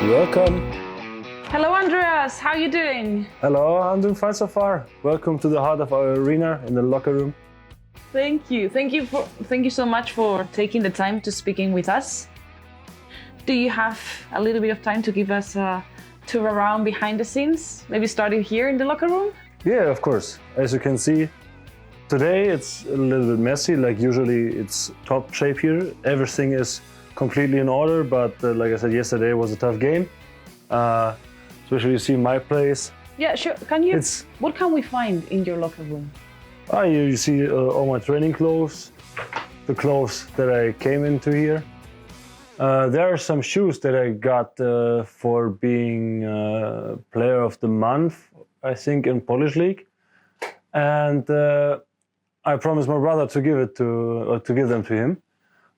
Welcome. Hello, Andreas. How are you doing? Hello, I'm doing fine so far. Welcome to the heart of our arena in the locker room. Thank you. Thank you so much for taking the time to speaking with us. Do you have a little bit of time to give us a tour around behind the scenes? Maybe starting here in the locker room? Yeah, of course. As you can see, today it's a little bit messy. Like usually it's top shape here. Everything is completely in order, but like I said, yesterday was a tough game. Especially you see my place. Yeah, sure. What can we find in your locker room? You see all my training clothes, the clothes that I came into here. There are some shoes that I got for being player of the month, I think, in Polish league, and I promised my brother to give them to him,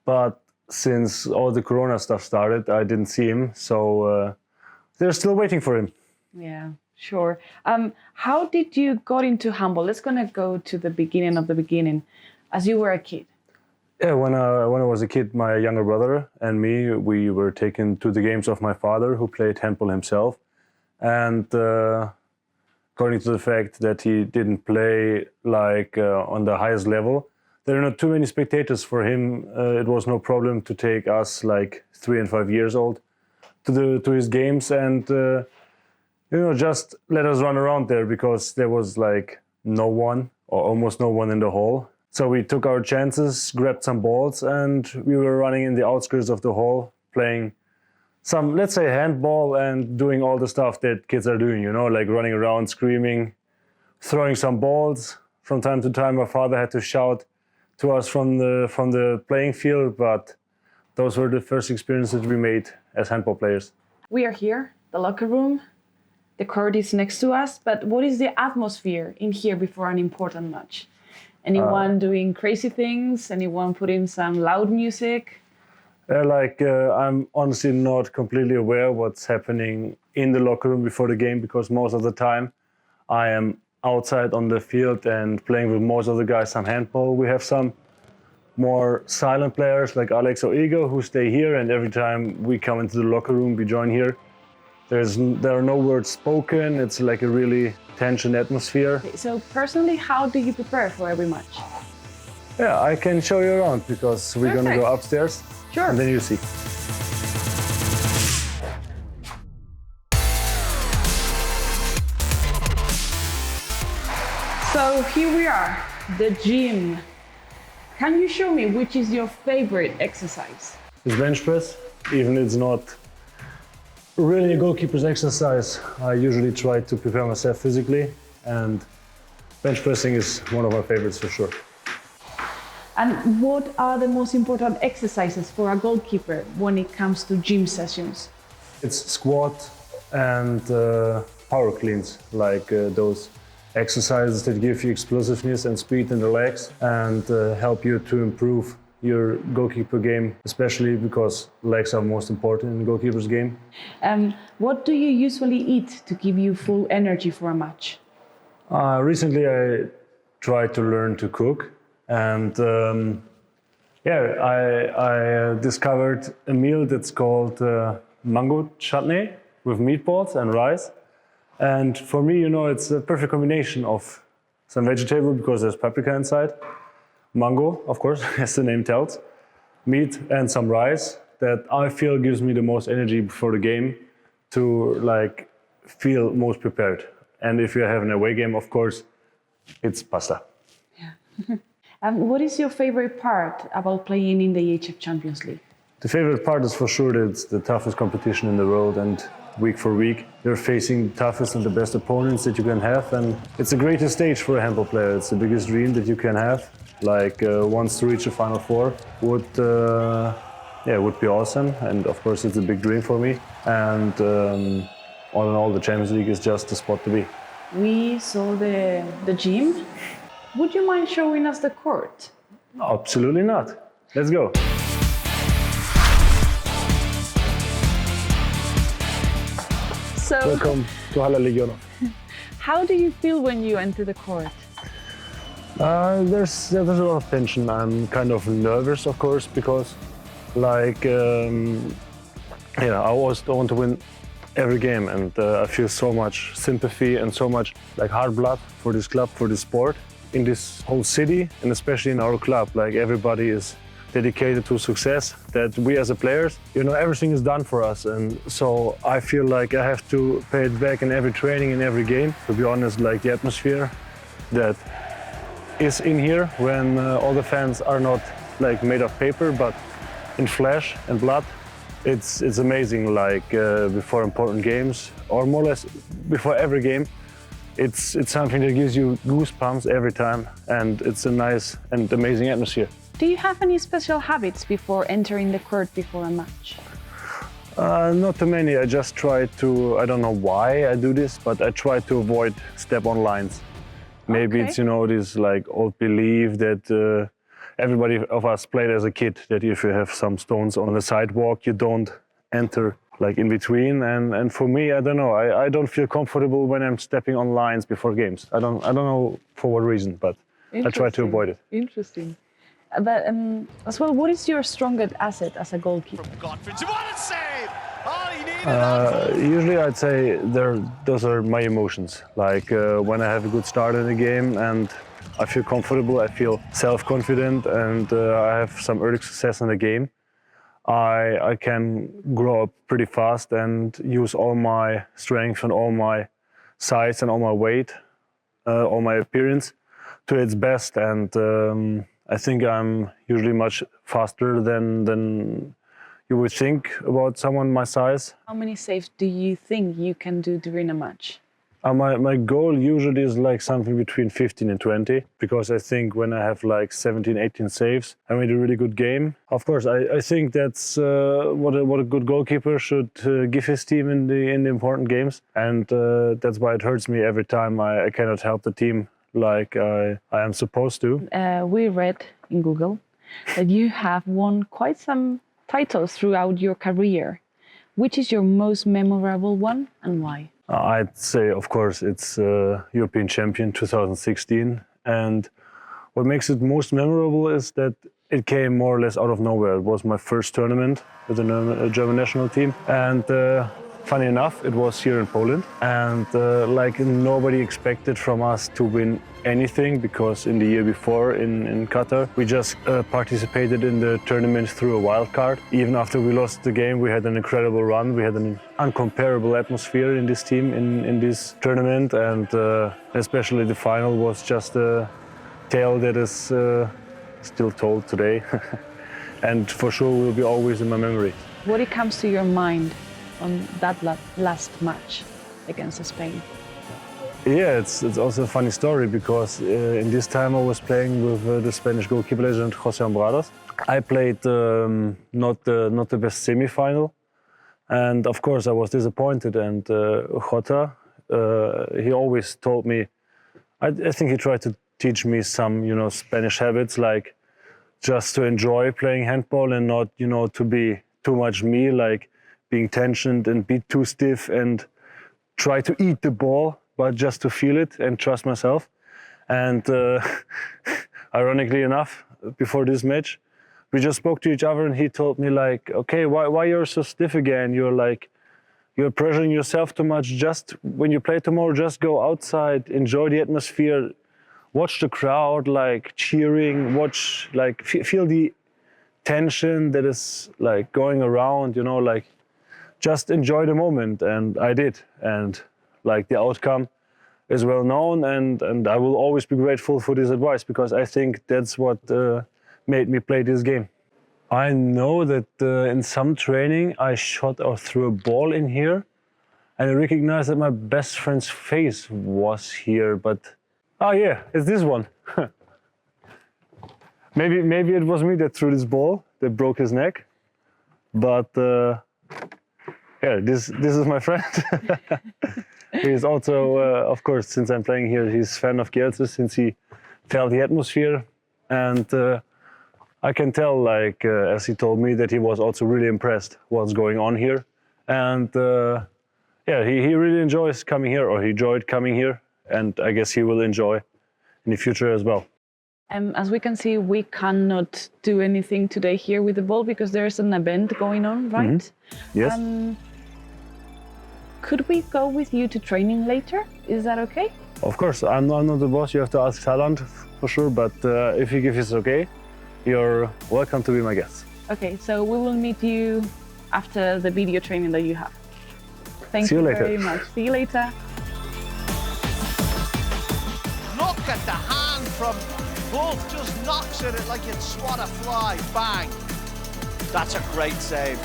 but since all the Corona stuff started, I didn't see him, so they're still waiting for him. Yeah, sure. How did you got into handball? Let's gonna go to the beginning of the beginning, as you were a kid. Yeah, when I was a kid, my younger brother and me, we were taken to the games of my father, who played handball himself, and according to the fact that he didn't play like on the highest level, there are not too many spectators for him. It was no problem to take us, like 3 and 5 years old, to his games and just let us run around there, because there was like no one or almost no one in the hall. So we took our chances, grabbed some balls, and we were running in the outskirts of the hall, playing some, let's say, handball and doing all the stuff that kids are doing, like running around, screaming, throwing some balls. From time to time, my father had to shout to us from the playing field, but those were the first experiences we made as handball players. We are here, the locker room. The court is next to us, but what is the atmosphere in here before an important match? Anyone doing crazy things? Anyone putting some loud music? I'm honestly not completely aware what's happening in the locker room before the game, because most of the time I am outside on the field and playing with most of the guys some handball. We have some more silent players like Alex or Igor who stay here, and every time we come into the locker room, we join here. There are no words spoken. It's like a really tension atmosphere. So personally, how do you prepare for every match? Yeah, I can show you around, because we're going to go upstairs. Sure. And then you see. So here we are, the gym. Can you show me which is your favorite exercise? It's bench press. Even it's not really a goalkeeper's exercise, I usually try to prepare myself physically, and bench pressing is one of my favorites for sure. And what are the most important exercises for a goalkeeper when it comes to gym sessions? It's squat and power cleans, like those exercises that give you explosiveness and speed in the legs and help you to improve your goalkeeper game, especially because legs are most important in the goalkeeper's game. What do you usually eat to give you full energy for a match? Recently I tried to learn to cook, and I discovered a meal that's called mango chutney with meatballs and rice. And for me, it's a perfect combination of some vegetable, because there's paprika inside, mango, of course, as the name tells, meat and some rice, that I feel gives me the most energy before the game to feel most prepared. And if you have an away game, of course, it's pasta. Yeah. What is your favorite part about playing in the EHF Champions League? The favorite part is for sure that it's the toughest competition in the world, and week for week you're facing the toughest and the best opponents that you can have, and it's the greatest stage for a handball player. It's the biggest dream that you can have. Once to reach the Final Four would be awesome, and of course it's a big dream for me. And all in all, the Champions League is just the spot to be. We saw the gym. Would you mind showing us the court? Absolutely not. Let's go. So, welcome to Hala Legionów. How do you feel when you enter the court? There's a lot of tension. I'm kind of nervous, of course, because I always want to win every game, and I feel so much sympathy and so much like hard blood for this club, for this sport, in this whole city, and especially in our club. Like everybody is dedicated to success, that we as a players, you know, everything is done for us, and so I feel like I have to pay it back in every training, in every game. To be honest, like the atmosphere that is in here when all the fans are not like made of paper but in flesh and blood, it's amazing. Like before important games, or more or less before every game, it's something that gives you goosebumps every time, and it's a nice and amazing atmosphere. Do you have any special habits before entering the court before a match? Not too many. I just try to, I don't know why I do this, but I try to avoid step on lines. Maybe it's, you know, this like old belief that everybody of us played as a kid, that if you have some stones on the sidewalk, you don't enter like in between. And for me, I don't know, I don't feel comfortable when I'm stepping on lines before games. I don't know for what reason, but I try to avoid it. Interesting. But as well, what is your strongest asset as a goalkeeper? Usually I'd say those are my emotions. Like when I have a good start in a game and I feel comfortable, I feel self-confident, and I have some early success in the game, I can grow up pretty fast and use all my strength and all my size and all my weight, all my appearance to its best. And I think I'm usually much faster than you would think about someone my size. How many saves do you think you can do during a match? My goal usually is like something between 15 and 20, because I think when I have like 17, 18 saves, I made a really good game. Of course, I think that's what a good goalkeeper should give his team in the important games, and that's why it hurts me every time I cannot help the team like I am supposed to. We read in Google that you have won quite some titles throughout your career. Which is your most memorable one and why? I'd say, of course, it's European champion 2016. And what makes it most memorable is that it came more or less out of nowhere. It was my first tournament with the German national team. And funny enough, it was here in Poland. And like nobody expected from us to win anything, because in the year before in Qatar, we just participated in the tournament through a wild card. Even after we lost the game, we had an incredible run. We had an incomparable atmosphere in this team, in this tournament. And especially the final was just a tale that is still told today. And for sure will be always in my memory. What comes to your mind on that last match against Spain? Yeah, it's also a funny story, because in this time I was playing with the Spanish goalkeeper legend José Andradas. I played not the best semi-final, and of course I was disappointed. And Jota, he always told me, I think he tried to teach me some, you know, Spanish habits, like just to enjoy playing handball and not, you know, to be too much me, like being tensioned and be too stiff and try to eat the ball, but just to feel it and trust myself. And ironically enough, before this match, we just spoke to each other, and he told me like, okay, why you're so stiff again? You're pressuring yourself too much. Just when you play tomorrow, just go outside, enjoy the atmosphere, watch the crowd like cheering, watch like feel the tension that is like going around, you know, like just enjoy the moment. And I did, and like the outcome is well known, and I will always be grateful for this advice, because I think that's what made me play this game. I know that in some training I shot or threw a ball in here, and I recognized that my best friend's face was here, but oh yeah, it's this one. maybe it was me that threw this ball that broke his neck, but yeah, this is my friend. He's also, of course, since I'm playing here, he's a fan of Kielce, since he felt the atmosphere. And I can tell, like, as he told me, that he was also really impressed what's going on here. And yeah, he really enjoys coming here, or he enjoyed coming here. And I guess he will enjoy in the future as well. As we can see, we cannot do anything today here with the ball because there's an event going on, right? Mm-hmm. Yes. could we go with you to training later? Is that okay? Of course, I'm not the boss. You have to ask Thailand for sure. But if it's okay, you're welcome to be my guest. Okay, so we will meet you after the video training that you have. Thank See you you later. very much. See you later. Look at the hand from Wolff, just knocks at it like you'd swat a fly, bang. That's a great save.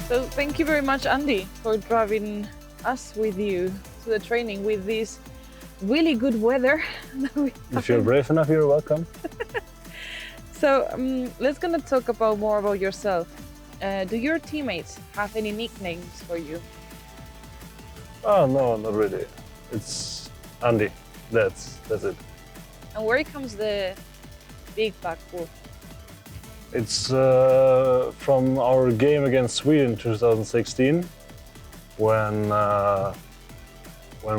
So thank you very much, Andy, for driving us with you to the training with this really good weather. If you're brave enough, you're welcome. So let's gonna talk about more about yourself. Do your teammates have any nicknames for you? Oh no, not really. It's Andy. That's it. And where comes the big back Wolff? It's from our game against Sweden 2016 when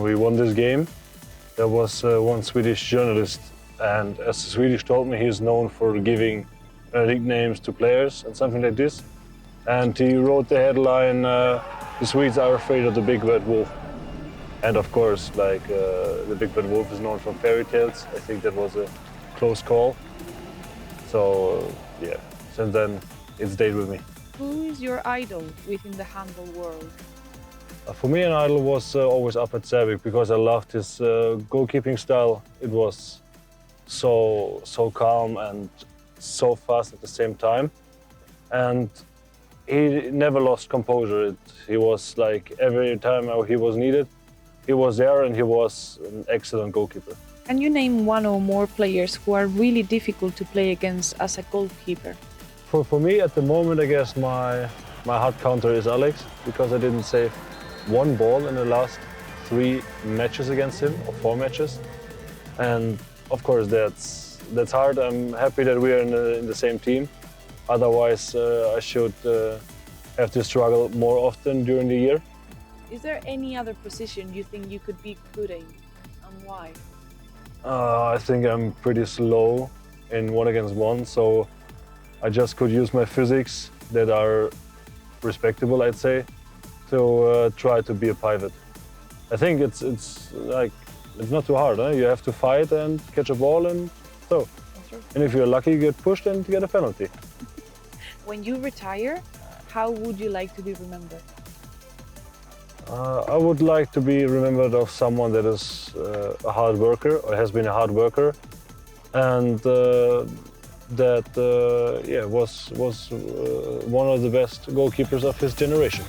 we won this game. There was one Swedish journalist, and as the Swedish told me, he's known for giving nicknames to players and something like this. And he wrote the headline, "The Swedes are afraid of the big bad wolf." And of course, like the big bad wolf is known from fairy tales. I think that was a close call. So yeah, since then it stayed with me. Who is your idol within the handball world? For me, an idol was always Apet Sævik because I loved his goalkeeping style. It was so calm and so fast at the same time. And he never lost composure. He was like every time he was needed, he was there, and he was an excellent goalkeeper. Can you name one or more players who are really difficult to play against as a goalkeeper? For me, at the moment, I guess my hard counter is Alex, because I didn't save one ball in the last 3 matches against him, or 4 matches. And of course, that's hard. I'm happy that we are in the same team. Otherwise, I should have to struggle more often during the year. Is there any other position you think you could be good in, and why? I think I'm pretty slow in 1-against-1, so I just could use my physics that are respectable, I'd say, to try to be a pivot. I think it's not too hard. You have to fight and catch a ball and throw. And if you're lucky, you get pushed and you get a penalty. When you retire, how would you like to be remembered? I would like to be remembered of someone that is a hard worker, or has been a hard worker, and that was one of the best goalkeepers of his generation.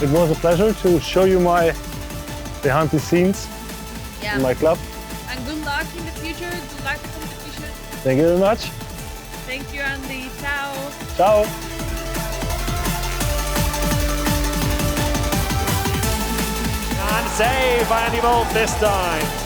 It was a pleasure to show you my behind the scenes in my club. And good luck in the future. Good luck in the competition. Thank you very much. Thank you, Andy. Ciao. Ciao. And save by Andy Wolff this time.